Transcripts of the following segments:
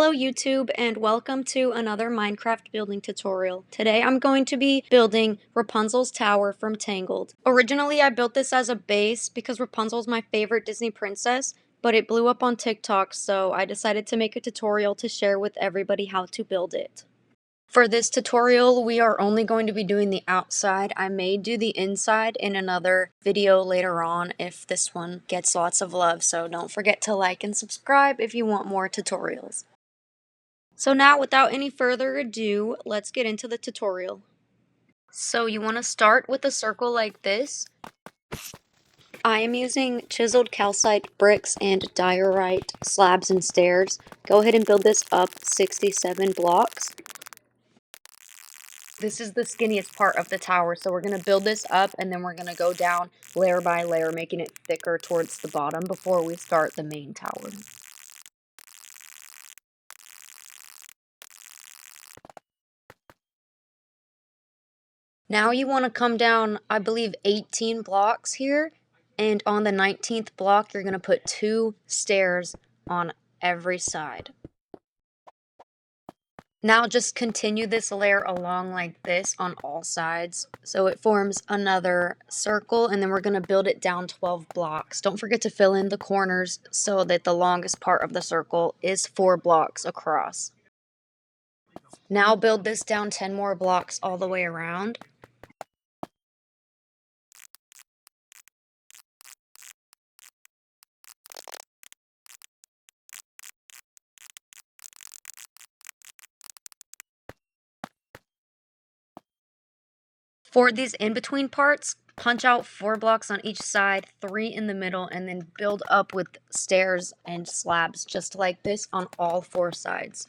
Hello YouTube and welcome to another Minecraft building tutorial. Today I'm going to be building Rapunzel's tower from Tangled. Originally I built this as a base because Rapunzel's my favorite Disney princess, but it blew up on TikTok, so I decided to make a tutorial to share with everybody how to build it. For this tutorial, we are only going to be doing the outside. I may do the inside in another video later on if this one gets lots of love, so don't forget to like and subscribe if you want more tutorials. So now, without any further ado, let's get into the tutorial. So you want to start with a circle like this. I am using chiseled calcite bricks and diorite slabs and stairs. Go ahead and build this up 67 blocks. This is the skinniest part of the tower, so we're going to build this up and then we're going to go down layer by layer, making it thicker towards the bottom before we start the main tower. Now you want to come down, I believe, 18 blocks here, and on the 19th block, you're going to put 2 stairs on every side. Now just continue this layer along like this on all sides, so it forms another circle, and then we're going to build it down 12 blocks. Don't forget to fill in the corners so that the longest part of the circle is 4 blocks across. Now build this down 10 more blocks all the way around. For these in-between parts, punch out 4 blocks on each side, 3 in the middle, and then build up with stairs and slabs just like this on all 4 sides.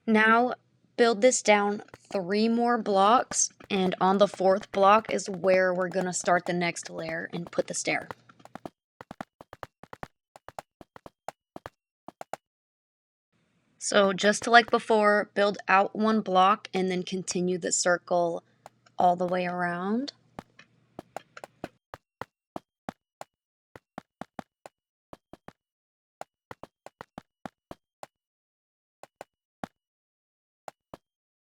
Now build this down 3 more blocks, and on the 4th block is where we're going to start the next layer and put the stair. So just like before, build out 1 block and then continue the circle all the way around.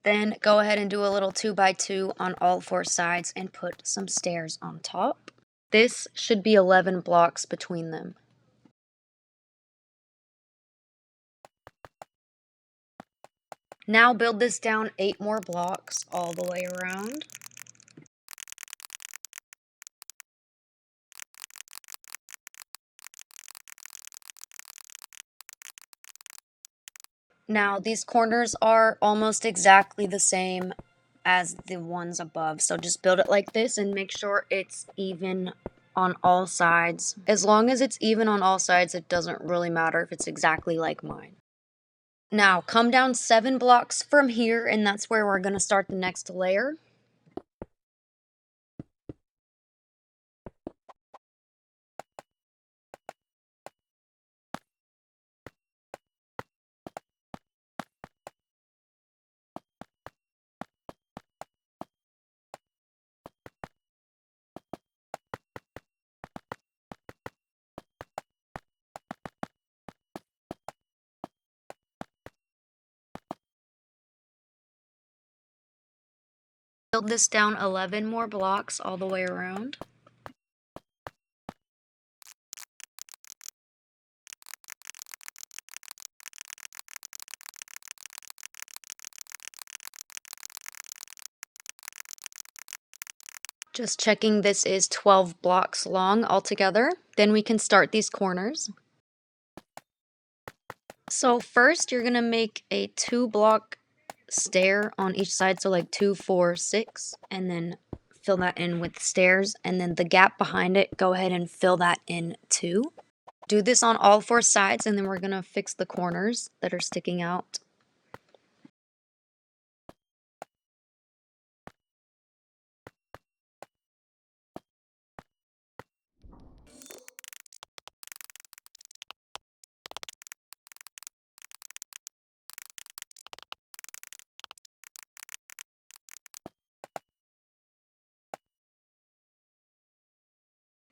Then go ahead and do a little 2x2 on all 4 sides and put some stairs on top. This should be 11 blocks between them. Now build this down 8 more blocks all the way around. Now these corners are almost exactly the same as the ones above, so just build it like this and make sure it's even on all sides. As long as it's even on all sides, it doesn't really matter if it's exactly like mine. Now come down 7 blocks from here, and that's where we're going to start the next layer. Build this down 11 more blocks all the way around. Just checking, this is 12 blocks long altogether. Then we can start these corners. So first you're going to make a 2-block stair on each side, so like 2, 4, 6, and then fill that in with stairs, and then the gap behind it, go ahead and fill that in too. Do this on all 4 sides, and then we're going to fix the corners that are sticking out.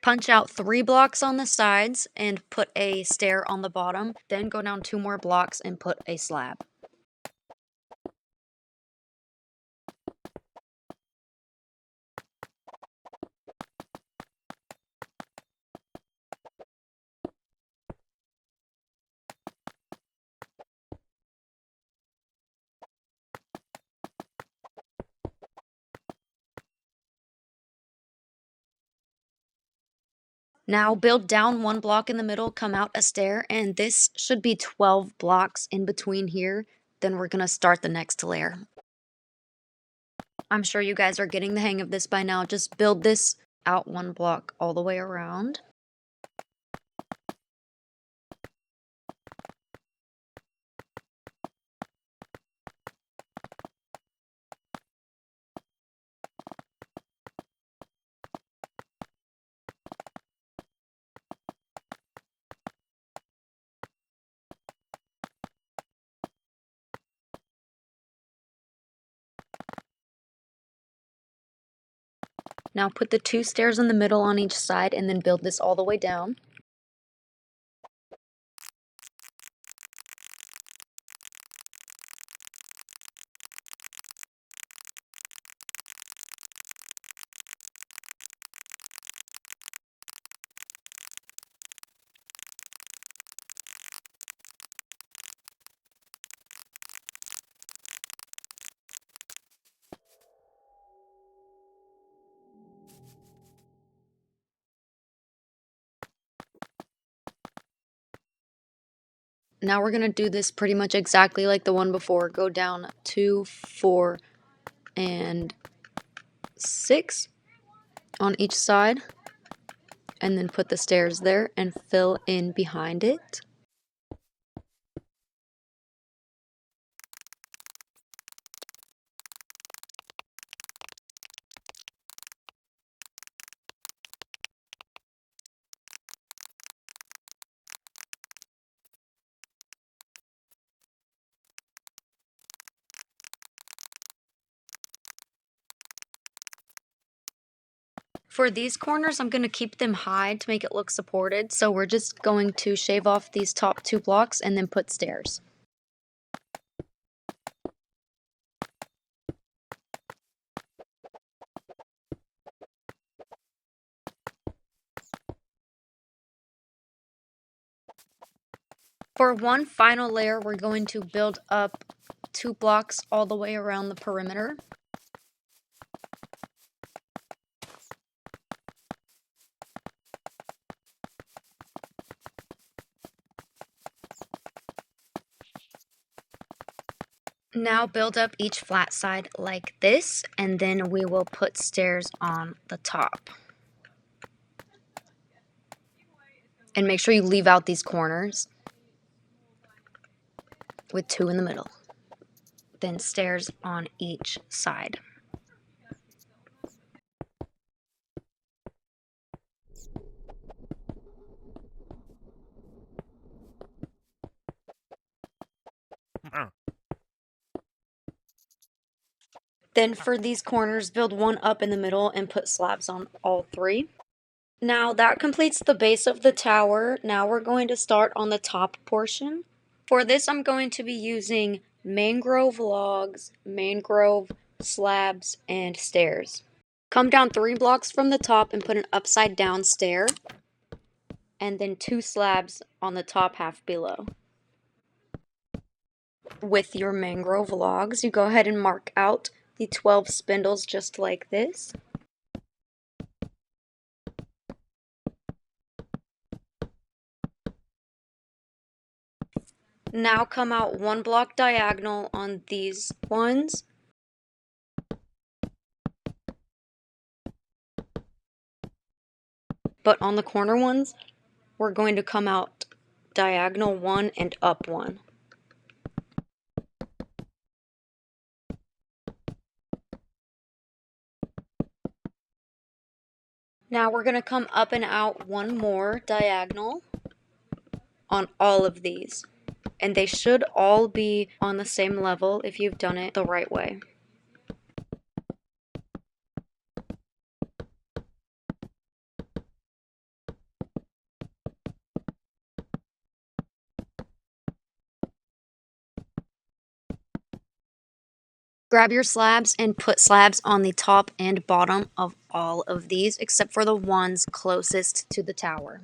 Punch out 3 blocks on the sides and put a stair on the bottom. Then go down 2 more blocks and put a slab. Now build down 1 block in the middle, come out a stair, and this should be 12 blocks in between here. Then we're gonna start the next layer. I'm sure you guys are getting the hang of this by now. Just build this out 1 block all the way around. Now put the 2 stairs in the middle on each side and then build this all the way down. Now we're going to do this pretty much exactly like the one before. Go down 2, 4, and 6 on each side. And then put the stairs there and fill in behind it. For these corners, I'm going to keep them high to make it look supported. So we're just going to shave off these top 2 blocks and then put stairs. For one final layer, we're going to build up 2 blocks all the way around the perimeter. Now build up each flat side like this, and then we will put stairs on the top. And make sure you leave out these corners with 2 in the middle. Then stairs on each side. Then for these corners, build 1 up in the middle and put slabs on all 3. Now that completes the base of the tower. Now we're going to start on the top portion. For this, I'm going to be using mangrove logs, mangrove slabs, and stairs. Come down 3 blocks from the top and put an upside down stair, and then 2 slabs on the top half below. With your mangrove logs, you go ahead and mark out the 12 spindles just like this. Now come out 1 block diagonal on these ones. But on the corner ones, we're going to come out diagonal 1 and up 1. Now we're going to come up and out 1 more diagonal on all of these. And they should all be on the same level if you've done it the right way. Grab your slabs and put slabs on the top and bottom of all of these, except for the ones closest to the tower.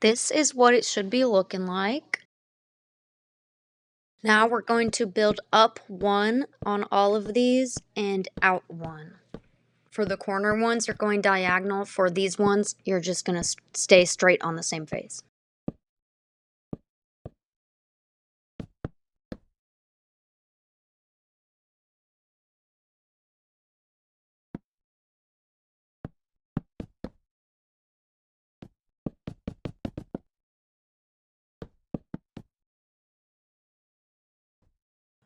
This is what it should be looking like. Now we're going to build up one on all of these and out one. For the corner ones, you're going diagonal. For these ones, you're just going to stay straight on the same face.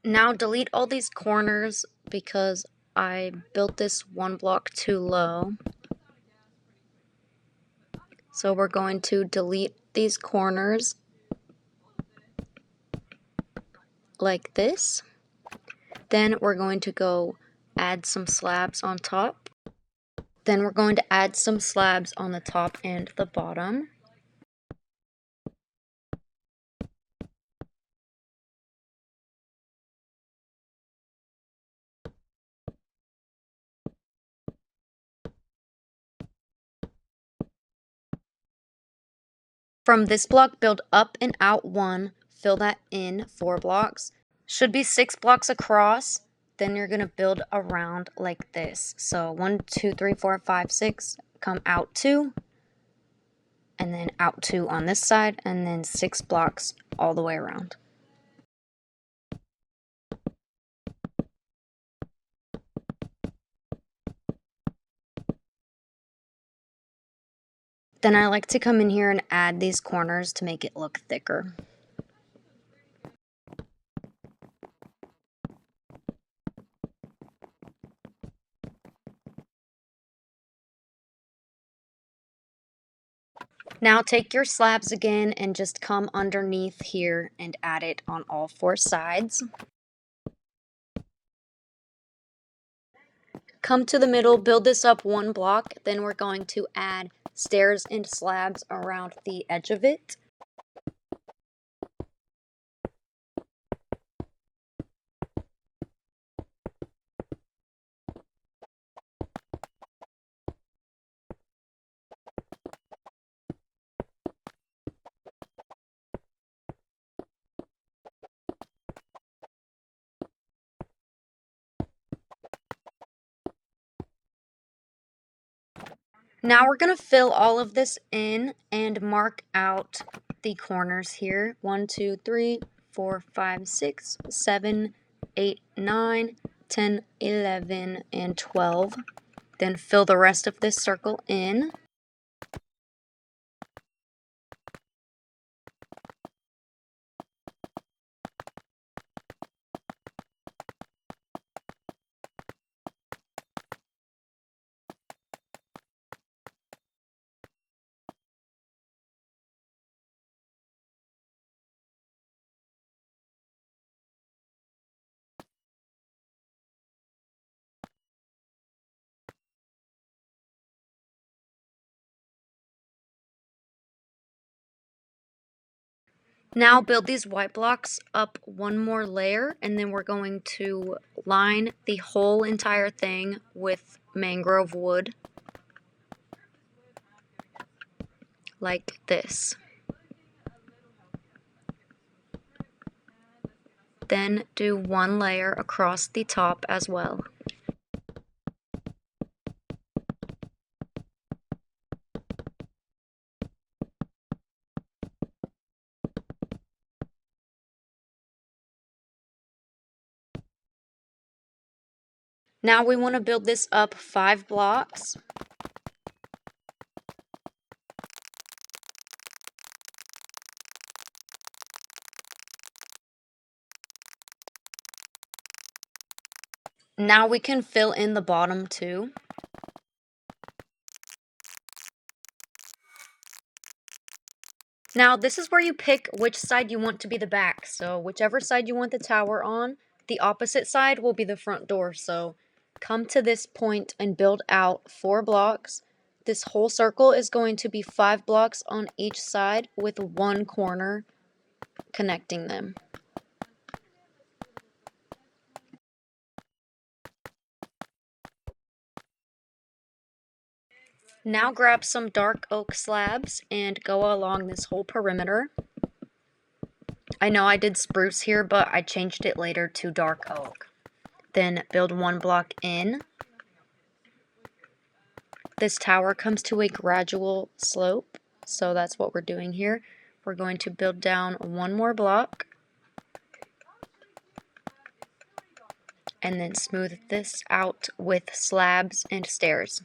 Now delete all these corners because I built this one block too low. So we're going to delete these corners like this. Then we're going to go add some slabs on top. Then we're going to add some slabs on the top and the bottom. From this block, build up and out one, fill that in 4 blocks. Should be 6 blocks across. Then you're going to build around like this. So 1, 2, 3, 4, 5, 6, come out 2, and then out 2 on this side, and then 6 blocks all the way around. Then I like to come in here and add these corners to make it look thicker. Now take your slabs again and just come underneath here and add it on all 4 sides. Come to the middle, build this up 1 block, then we're going to add stairs and slabs around the edge of it. Now we're going to fill all of this in and mark out the corners here. 1, 2, 3, 4, 5, 6, 7, 8, 9, 10, 11, and 12. Then fill the rest of this circle in. Now build these white blocks up 1 more layer, and then we're going to line the whole entire thing with mangrove wood, like this. Then do 1 layer across the top as well. Now we want to build this up 5 blocks. Now we can fill in the bottom too. Now, this is where you pick which side you want to be the back. So, whichever side you want the tower on, the opposite side will be the front door. So, come to this point and build out 4 blocks. This whole circle is going to be 5 blocks on each side with 1 corner connecting them. Now grab some dark oak slabs and go along this whole perimeter. I know I did spruce here, but I changed it later to dark oak. Then build 1 block in. This tower comes to a gradual slope, so that's what we're doing here. We're going to build down 1 more block and then smooth this out with slabs and stairs.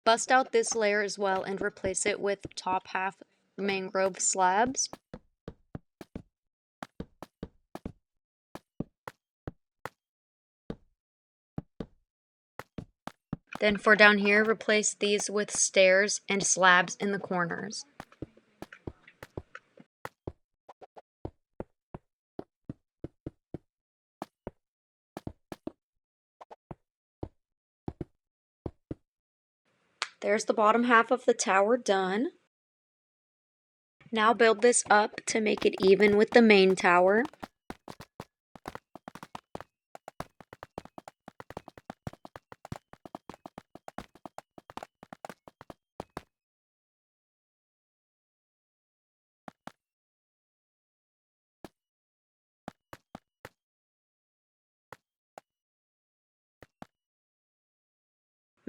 Bust out this layer as well and replace it with top half mangrove slabs. Then for down here, replace these with stairs and slabs in the corners. There's the bottom half of the tower done. Now build this up to make it even with the main tower.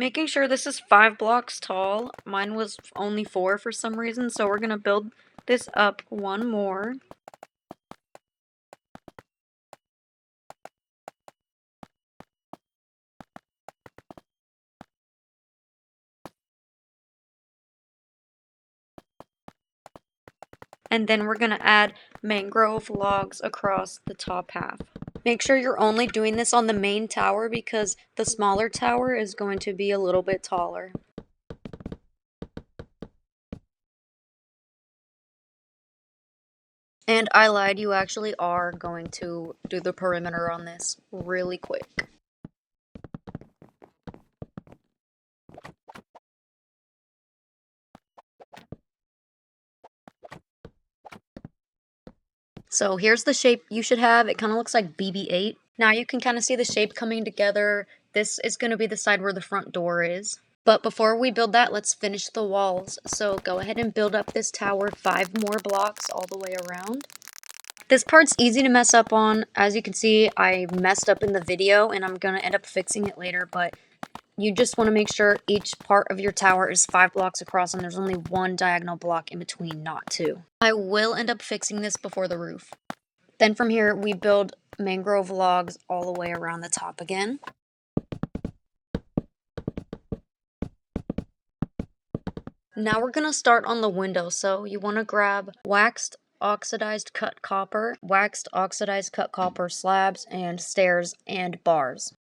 Making sure this is 5 blocks tall. Mine was only 4 for some reason, so we're going to build this up 1 more. And then we're going to add mangrove logs across the top half. Make sure you're only doing this on the main tower because the smaller tower is going to be a little bit taller. And I lied, you actually are going to do the perimeter on this really quick. So here's the shape you should have. It kind of looks like BB-8. Now you can kind of see the shape coming together. This is going to be the side where the front door is. But before we build that, let's finish the walls. So go ahead and build up this tower 5 more blocks all the way around. This part's easy to mess up on. As you can see, I messed up in the video and I'm going to end up fixing it later, but you just want to make sure each part of your tower is 5 blocks across and there's only 1 diagonal block in between, not 2. I will end up fixing this before the roof. Then from here, we build mangrove logs all the way around the top again. Now we're going to start on the window, so you want to grab waxed oxidized cut copper slabs and stairs and bars.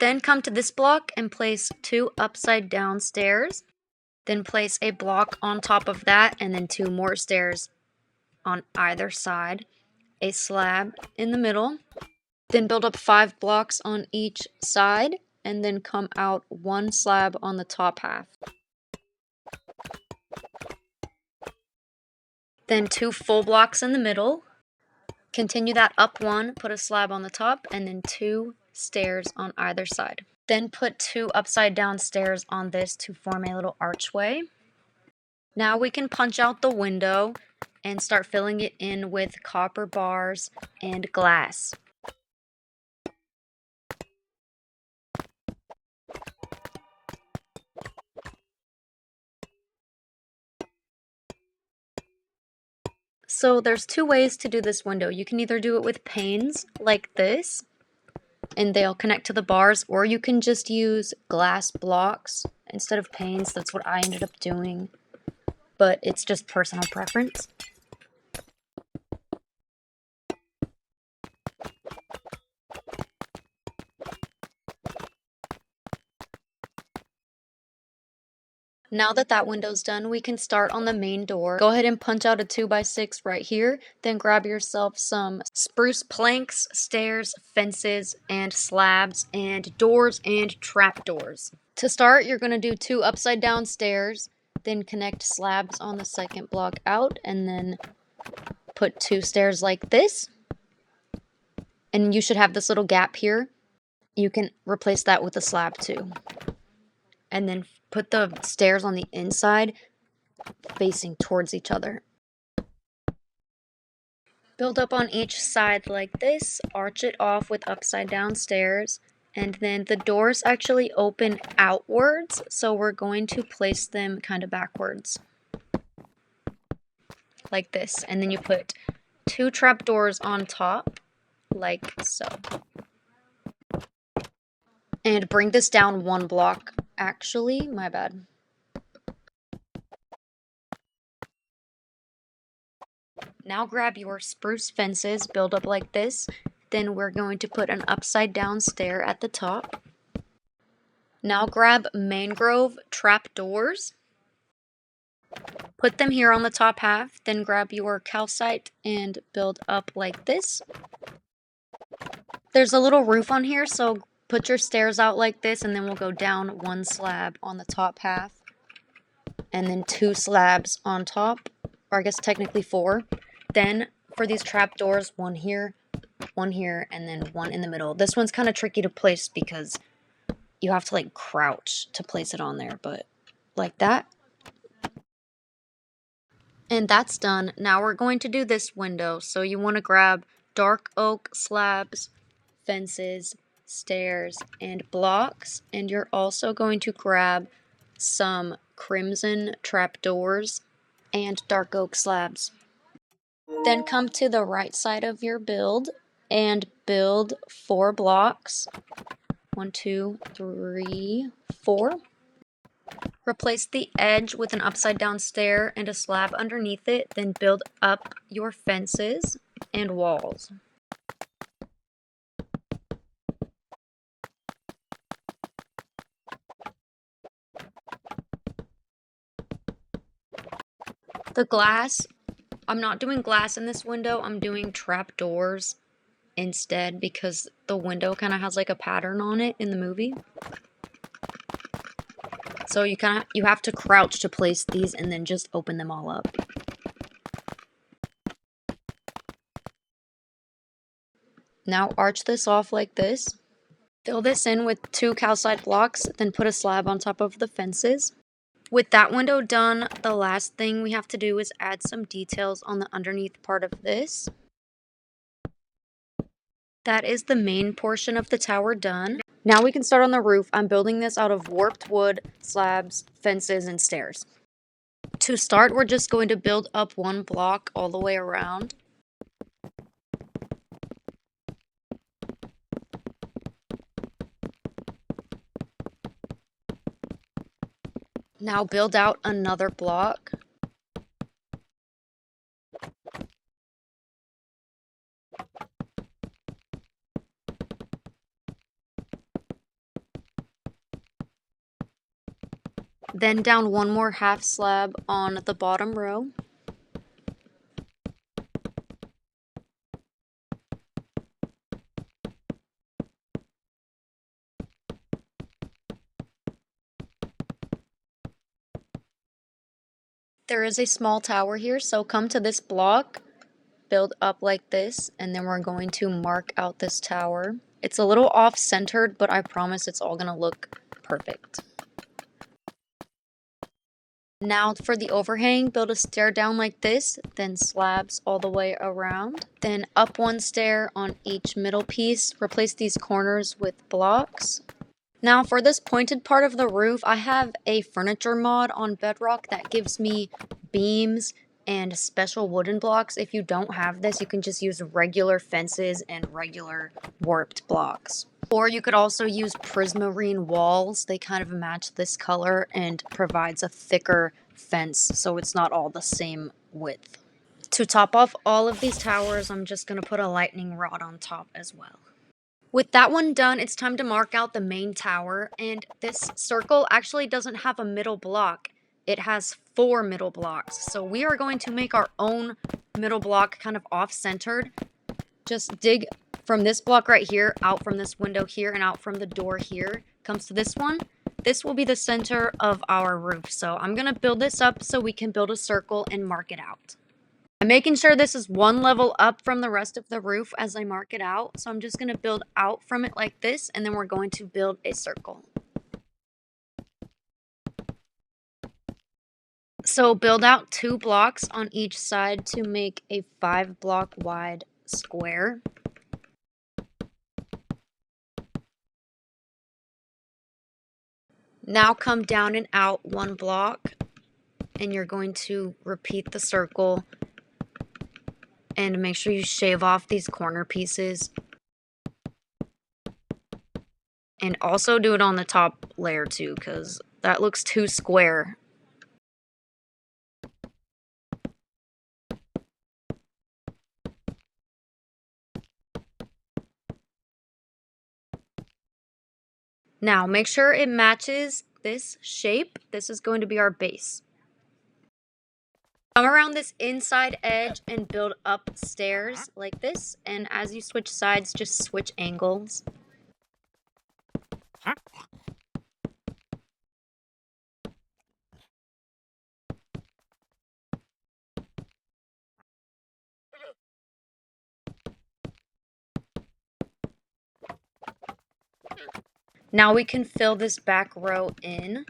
Then come to this block and place 2 upside down stairs. Then place a block on top of that and then 2 more stairs on either side. A slab in the middle. Then build up 5 blocks on each side and then come out 1 slab on the top half. Then 2 full blocks in the middle. Continue that up 1, put a slab on the top, and then 2 stairs on either side. Then put 2 upside down stairs on this to form a little archway. Now we can punch out the window and start filling it in with copper bars and glass. So there's 2 ways to do this window. You can either do it with panes like this, and they'll connect to the bars, or you can just use glass blocks instead of panes. That's what I ended up doing, but it's just personal preference. Now that that window's done, we can start on the main door. Go ahead and punch out a 2x6 right here. Then grab yourself some spruce planks, stairs, fences, and slabs, and doors and trapdoors. To start, you're going to do 2 upside down stairs, then connect slabs on the second block out, and then put 2 stairs like this. And you should have this little gap here. You can replace that with a slab too. And then put the stairs on the inside facing towards each other. Build up on each side like this, arch it off with upside down stairs, and then the doors actually open outwards, so we're going to place them kind of backwards. Like this, and then you put 2 trapdoors on top, like so. And bring this down 1 block. Actually, my bad. Now grab your spruce fences, build up like this. Then we're going to put an upside down stair at the top. Now grab mangrove trapdoors. Put them here on the top half. Then grab your calcite and build up like this. There's a little roof on here, so put your stairs out like this, and then we'll go down 1 slab on the top half. And then 2 slabs on top, or I guess technically 4. Then for these trapdoors, 1 here, 1 here, and then 1 in the middle. This one's kind of tricky to place because you have to like crouch to place it on there, but like that. And that's done. Now we're going to do this window. So you want to grab dark oak slabs, fences, stairs, and blocks. And you're also going to grab some crimson trapdoors and dark oak slabs. Then come to the right side of your build and build 4 blocks. 1, 2, 3, 4. Replace the edge with an upside down stair and a slab underneath it, then build up your fences and walls. The glass, I'm not doing glass in this window, I'm doing trapdoors instead because the window kind of has like a pattern on it in the movie. So you have to crouch to place these and then just open them all up. Now arch this off like this. Fill this in with 2 calcite blocks, then put a slab on top of the fences. With that window done, the last thing we have to do is add some details on the underneath part of this. That is the main portion of the tower done. Now we can start on the roof. I'm building this out of warped wood, slabs, fences, and stairs. To start, we're just going to build up 1 block all the way around. Now build out another block. Then down 1 more half slab on the bottom row. There is a small tower here, so come to this block, build up like this, and then we're going to mark out this tower. It's a little off-centered, but I promise it's all going to look perfect. Now for the overhang, build a stair down like this, then slabs all the way around. Then up 1 stair on each middle piece. Replace these corners with blocks. Now for this pointed part of the roof, I have a furniture mod on Bedrock that gives me beams and special wooden blocks. If you don't have this, you can just use regular fences and regular warped blocks. Or you could also use prismarine walls. They kind of match this color and provides a thicker fence so it's not all the same width. To top off all of these towers, I'm just going to put a lightning rod on top as well. With that one done, it's time to mark out the main tower, and this circle actually doesn't have a middle block. it has 4 middle blocks. So we are going to make our own middle block kind of off-centered. Just dig from this block right here, out from this window here, and out from the door here, comes to this one. This will be the center of our roof. So I'm going to build this up so we can build a circle and mark it out. I'm making sure this is one level up from the rest of the roof as I mark it out. So I'm just going to build out from it like this, and then we're going to build a circle. So build out 2 blocks on each side to make a 5-block wide square. Now come down and out 1 block, and you're going to repeat the circle and make sure you shave off these corner pieces. And also do it on the top layer too, because that looks too square. Now make sure it matches this shape. This is going to be our base. Come around this inside edge and build up stairs like this, and as you switch sides, just switch angles. Now we can fill this back row in.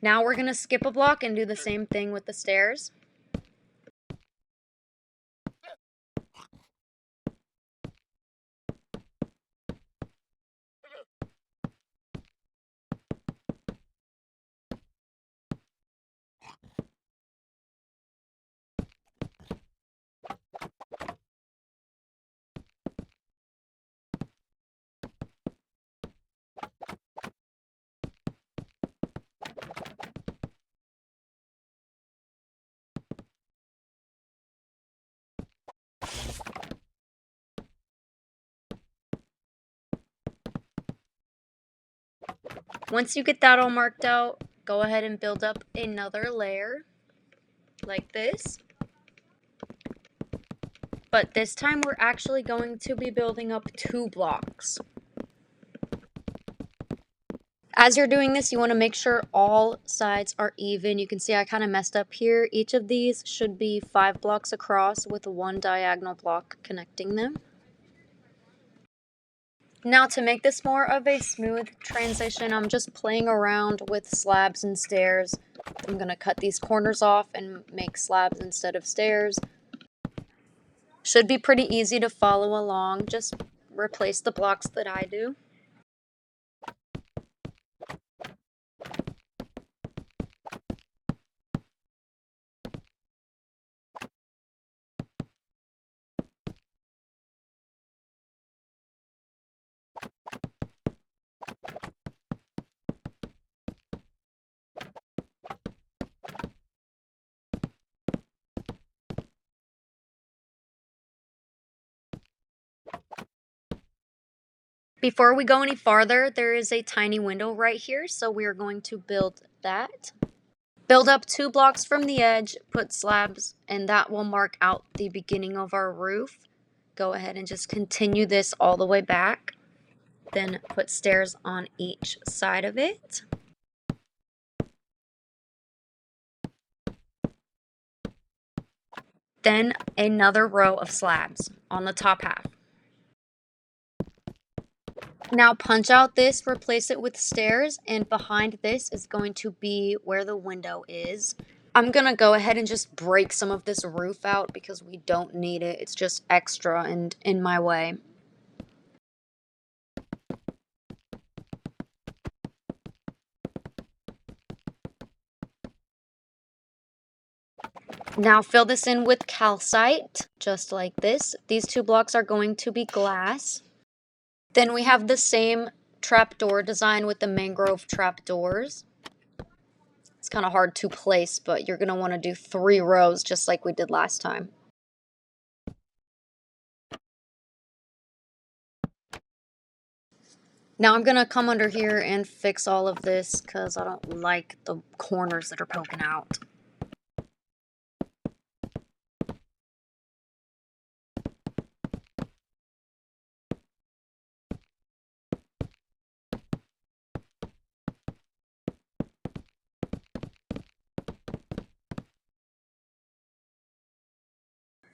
Now we're going to skip a block and do the same thing with the stairs. Once you get that all marked out, go ahead and build up another layer like this. But this time we're actually going to be building up 2 blocks. As you're doing this, you want to make sure all sides are even. You can see I kind of messed up here. Each of these should be 5 blocks across with 1 diagonal block connecting them. Now to make this more of a smooth transition, I'm just playing around with slabs and stairs. I'm going to cut these corners off and make slabs instead of stairs. Should be pretty easy to follow along. Just replace the blocks that I do. Before we go any farther, there is a tiny window right here, so we are going to build that. Build up 2 blocks from the edge, put slabs, and that will mark out the beginning of our roof. Go ahead and just continue this all the way back. Then put stairs on each side of it. Then another row of slabs on the top half. Now punch out this, replace it with stairs, and behind this is going to be where the window is. I'm gonna go ahead and just break some of this roof out because we don't need it. It's just extra and in my way. Now fill this in with calcite, just like this. These 2 blocks are going to be glass. Then we have the same trapdoor design with the mangrove trapdoors. It's kind of hard to place, but you're going to want to do 3 rows just like we did last time. Now I'm going to come under here and fix all of this because I don't like the corners that are poking out.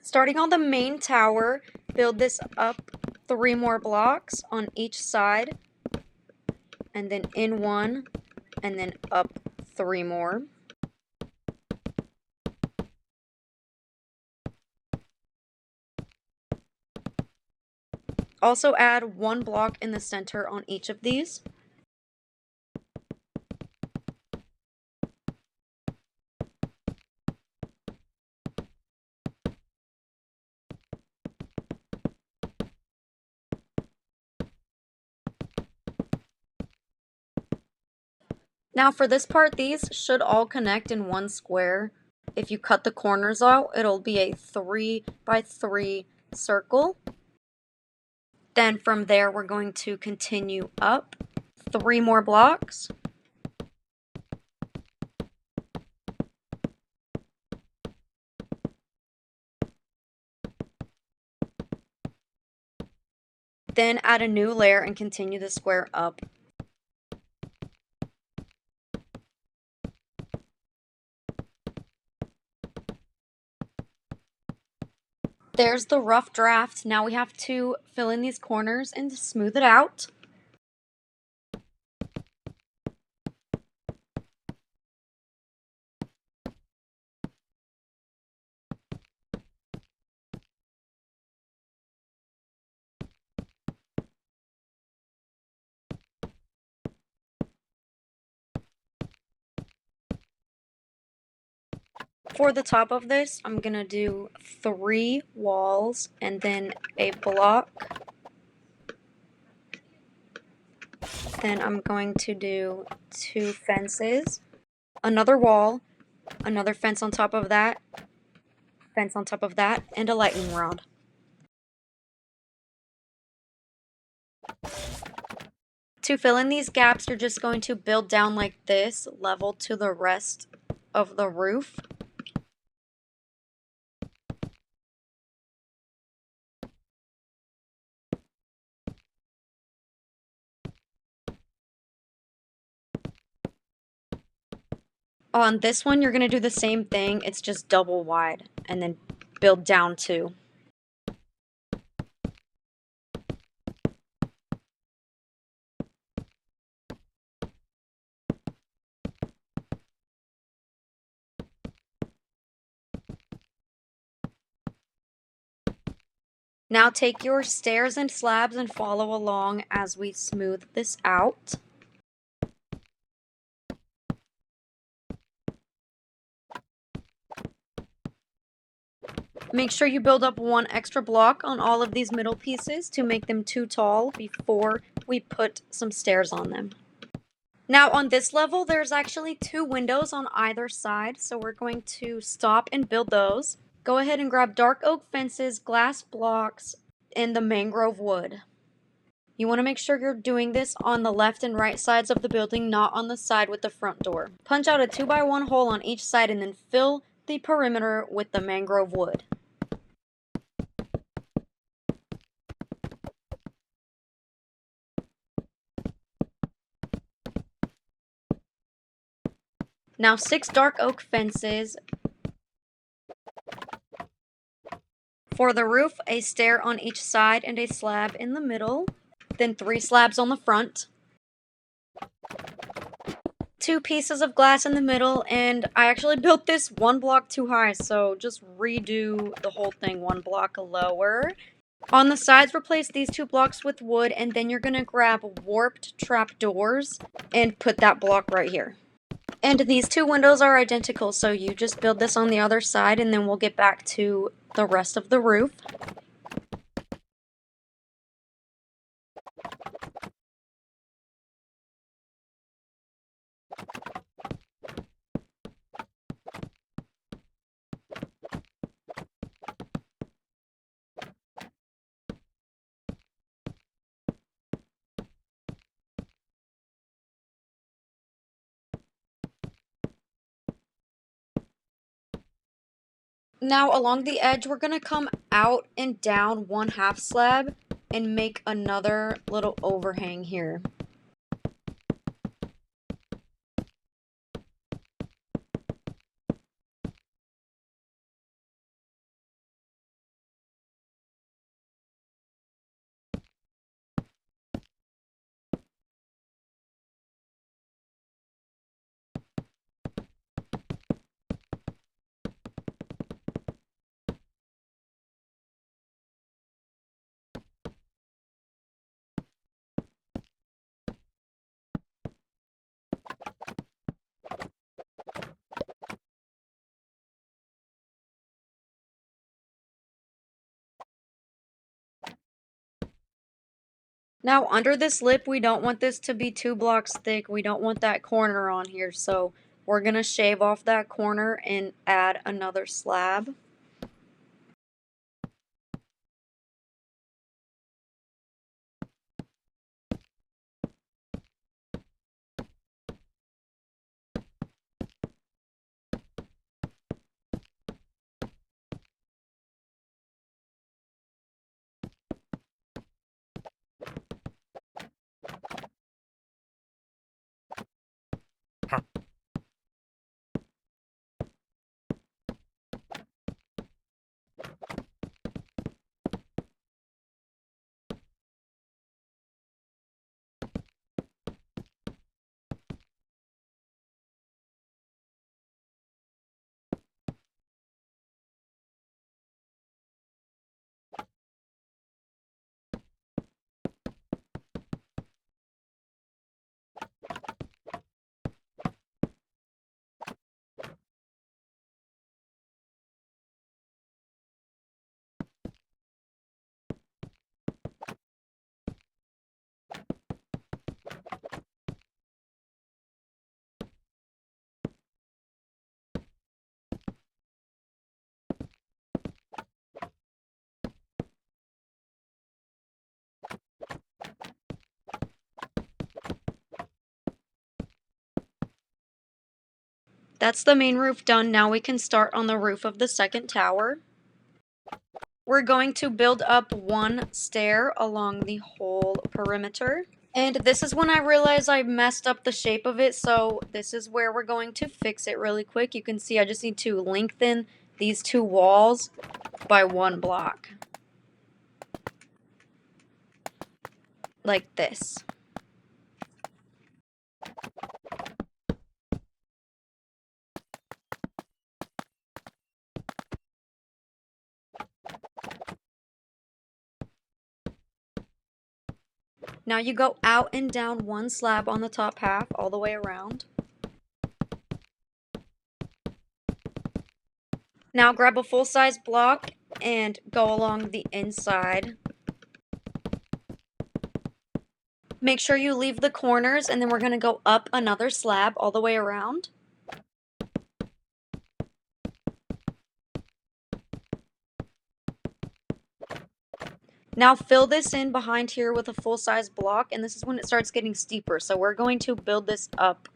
Starting on the main tower, build this up 3 more blocks on each side, and then in 1, and then up 3 more. Also add 1 block in the center on each of these. Now for this part, these should all connect in 1 square. If you cut the corners out, it'll be a 3 by 3 circle. Then from there, we're going to continue up 3 more blocks. Then add a new layer and continue the square up. There's the rough draft. Now we have to fill in these corners and smooth it out. For the top of this, I'm going to do 3 walls and then a block. Then I'm going to do 2 fences, another wall, another fence on top of that, fence on top of that, and a lightning rod. To fill in these gaps, you're just going to build down like this, level to the rest of the roof. On this one, you're going to do the same thing, it's just double wide, and then build down 2. Now take your stairs and slabs and follow along as we smooth this out. Make sure you build up 1 extra block on all of these middle pieces to make them too tall before we put some stairs on them. Now on this level, there's actually 2 windows on either side, so we're going to stop and build those. Go ahead and grab dark oak fences, glass blocks, and the mangrove wood. You want to make sure you're doing this on the left and right sides of the building, not on the side with the front door. Punch out a 2 by 1 hole on each side and then fill the perimeter with the mangrove wood. Now 6 dark oak fences. For the roof, a stair on each side and a slab in the middle. Then 3 slabs on the front. two pieces of glass in the middle, and I actually built this one block too high, so just redo the whole thing one block lower. On the sides, replace these two blocks with wood, and then you're gonna grab warped trapdoors and put that block right here. And these two windows are identical, so you just build this on the other side, and then we'll get back to the rest of the roof. Now along the edge, we're gonna come out and down one half slab and make another little overhang here. Now under this lip, we don't want this to be 2 blocks thick. We don't want that corner on here, so we're gonna shave off that corner and add another slab. That's the main roof done. Now we can start on the roof of the second tower. We're going to build up one stair along the whole perimeter. And this is when I realized I messed up the shape of it, so this is where we're going to fix it really quick. You can see I just need to lengthen these two walls by 1 block. Like this. Now you go out and down one slab on the top half all the way around. Now grab a full-size block and go along the inside. Make sure you leave the corners, and then we're going to go up another slab all the way around. Now fill this in behind here with a full-size block, and this is when it starts getting steeper. So we're going to build this up.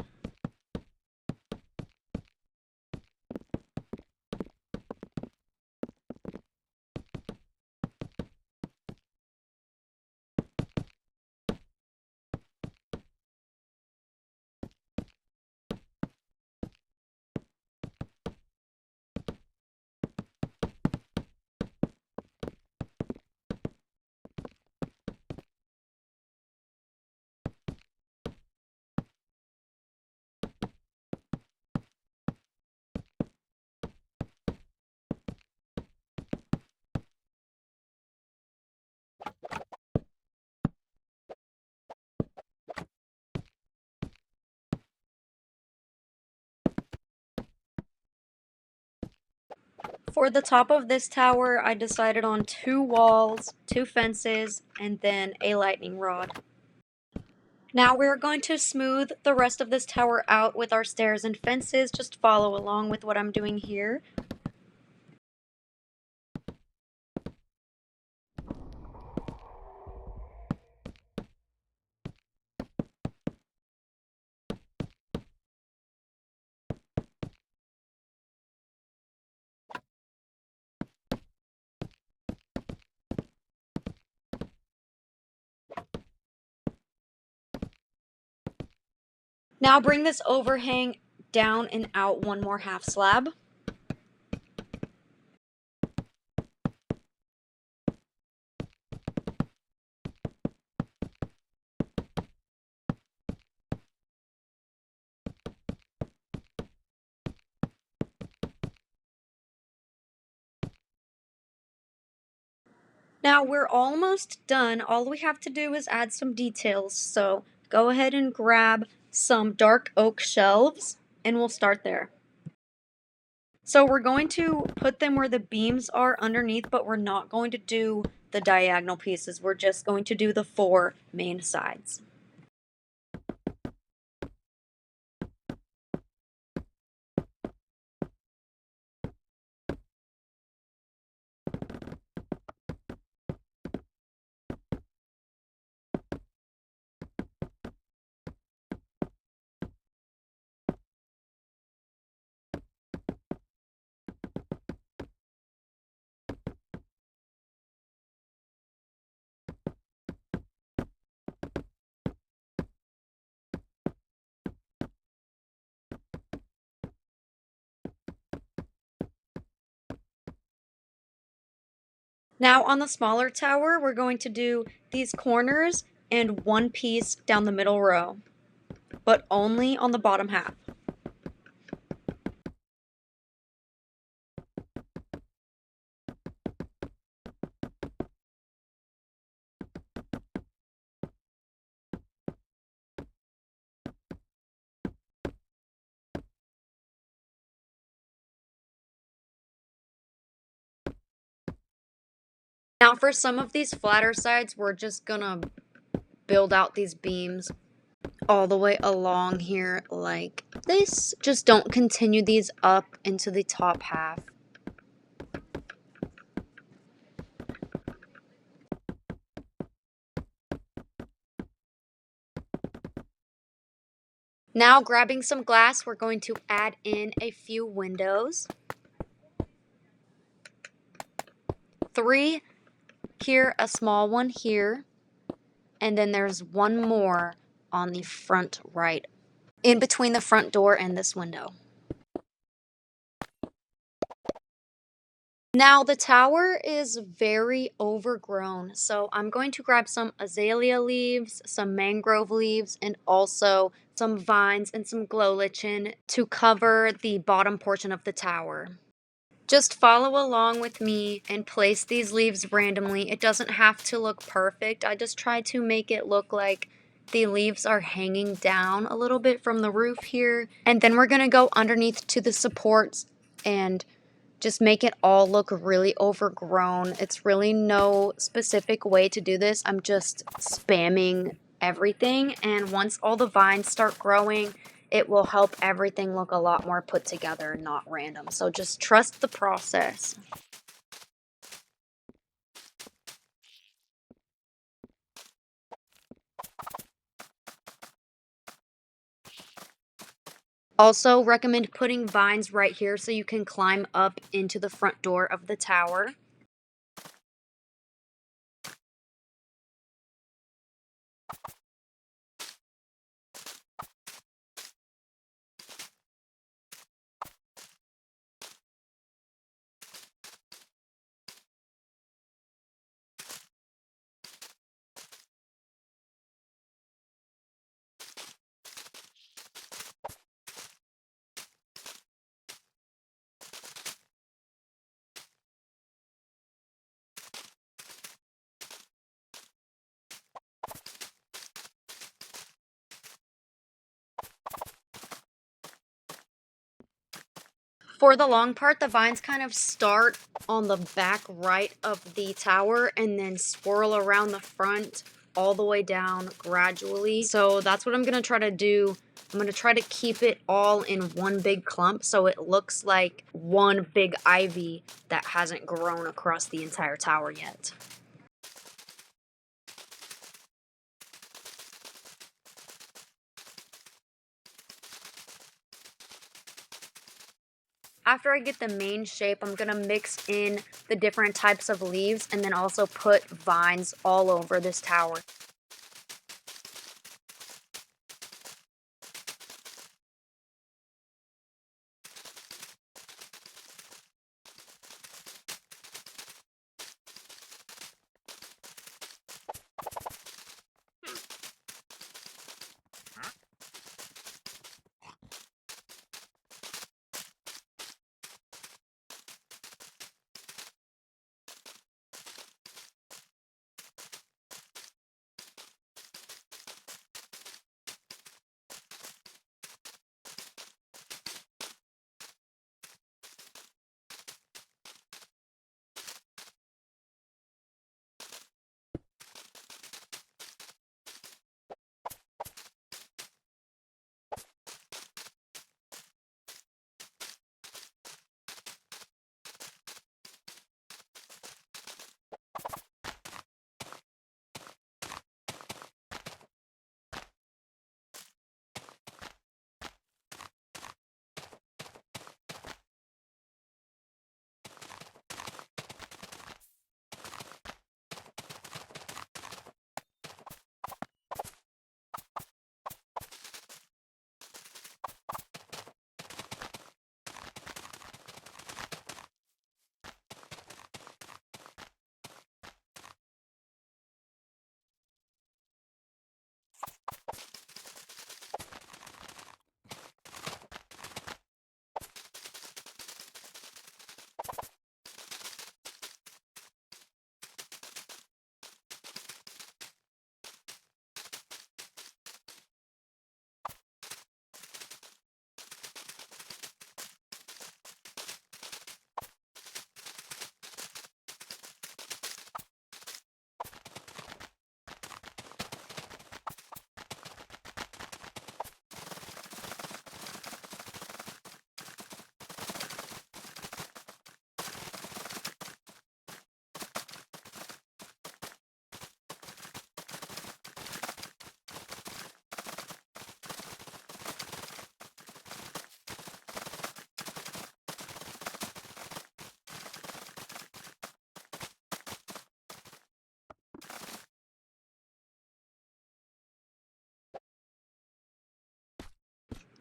For the top of this tower, I decided on 2 walls, 2 fences, and then a lightning rod. Now we're going to smooth the rest of this tower out with our stairs and fences. Just follow along with what I'm doing here. Now bring this overhang down and out 1 more half slab. Now we're almost done. All we have to do is add some details. So go ahead and grab some dark oak shelves and we'll start there. So we're going to put them where the beams are underneath, but we're not going to do the diagonal pieces. We're just going to do the 4 main sides. Now on the smaller tower, we're going to do these corners and 1 piece down the middle row, but only on the bottom half. Now for some of these flatter sides, we're just gonna build out these beams all the way along here like this. Just don't continue these up into the top half. Now grabbing some glass, we're going to add in a few windows. 3 here, a small one here, and then there's 1 more on the front right, in between the front door and this window. Now the tower is very overgrown, so I'm going to grab some azalea leaves, some mangrove leaves, and also some vines and some glow lichen to cover the bottom portion of the tower. Just follow along with me and place these leaves randomly. It doesn't have to look perfect. I just try to make it look like the leaves are hanging down a little bit from the roof here. And then we're going to go underneath to the supports and just make it all look really overgrown. It's really no specific way to do this. I'm just spamming everything, and once all the vines start growing, it will help everything look a lot more put together, not random. So just trust the process. Also recommend putting vines right here so you can climb up into the front door of the tower. For the long part, the vines kind of start on the back right of the tower and then swirl around the front all the way down gradually. So that's what I'm going to try to do. I'm going to try to keep it all in one big clump so it looks like one big ivy that hasn't grown across the entire tower yet. After I get the main shape, I'm going to mix in the different types of leaves and then also put vines all over this tower.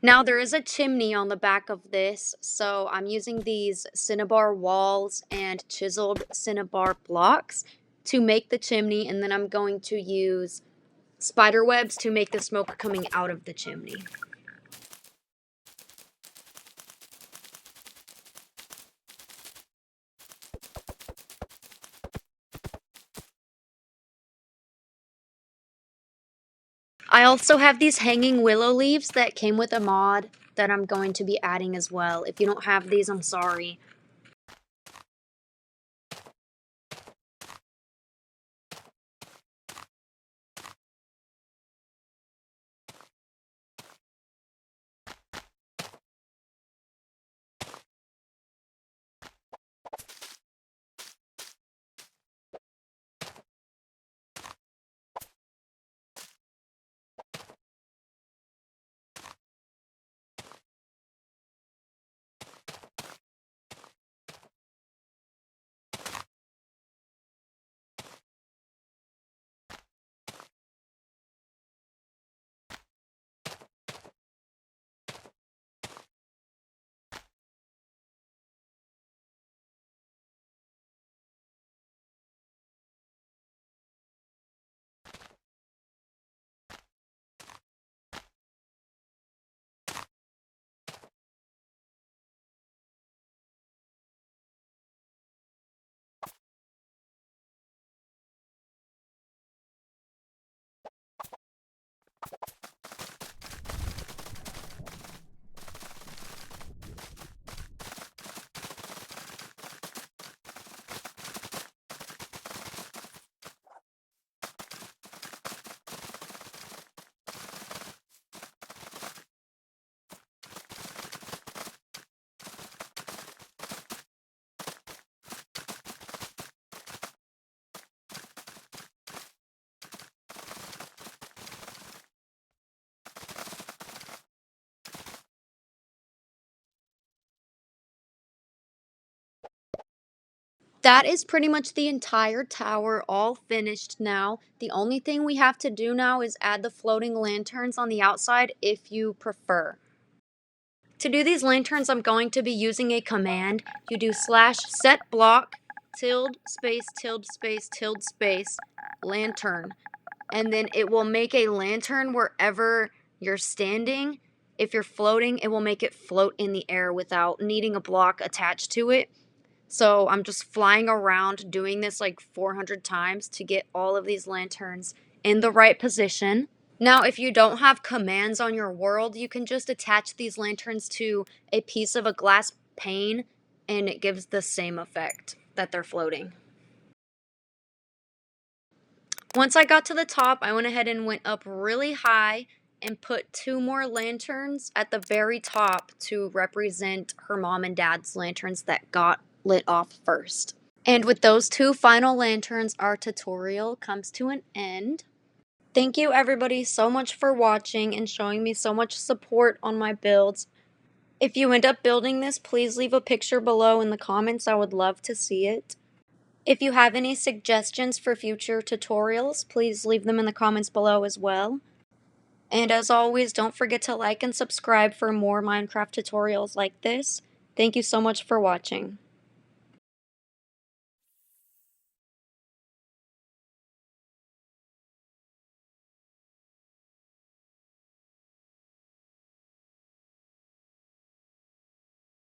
Now there is a chimney on the back of this, so I'm using these cinnabar walls and chiseled cinnabar blocks to make the chimney, and then I'm going to use spider webs to make the smoke coming out of the chimney. I also have these hanging willow leaves that came with a mod that I'm going to be adding as well. If you don't have these, I'm sorry. That is pretty much the entire tower all finished now. The only thing we have to do now is add the floating lanterns on the outside if you prefer. To do these lanterns, I'm going to be using a command. You do /set block, ~space, lantern. And then it will make a lantern wherever you're standing. If you're floating, it will make it float in the air without needing a block attached to it. So I'm just flying around doing this like 400 times to get all of these lanterns in the right position. Now, if you don't have commands on your world, you can just attach these lanterns to a piece of a glass pane and it gives the same effect that they're floating. Once I got to the top, I went ahead and went up really high and put 2 more lanterns at the very top to represent her mom and dad's lanterns that got lit off first. And with those 2 final lanterns, our tutorial comes to an end. Thank you everybody so much for watching and showing me so much support on my builds. If you end up building this, please leave a picture below in the comments. I would love to see it. If you have any suggestions for future tutorials, please leave them in the comments below as well. And as always, don't forget to like and subscribe for more Minecraft tutorials like this. Thank you so much for watching.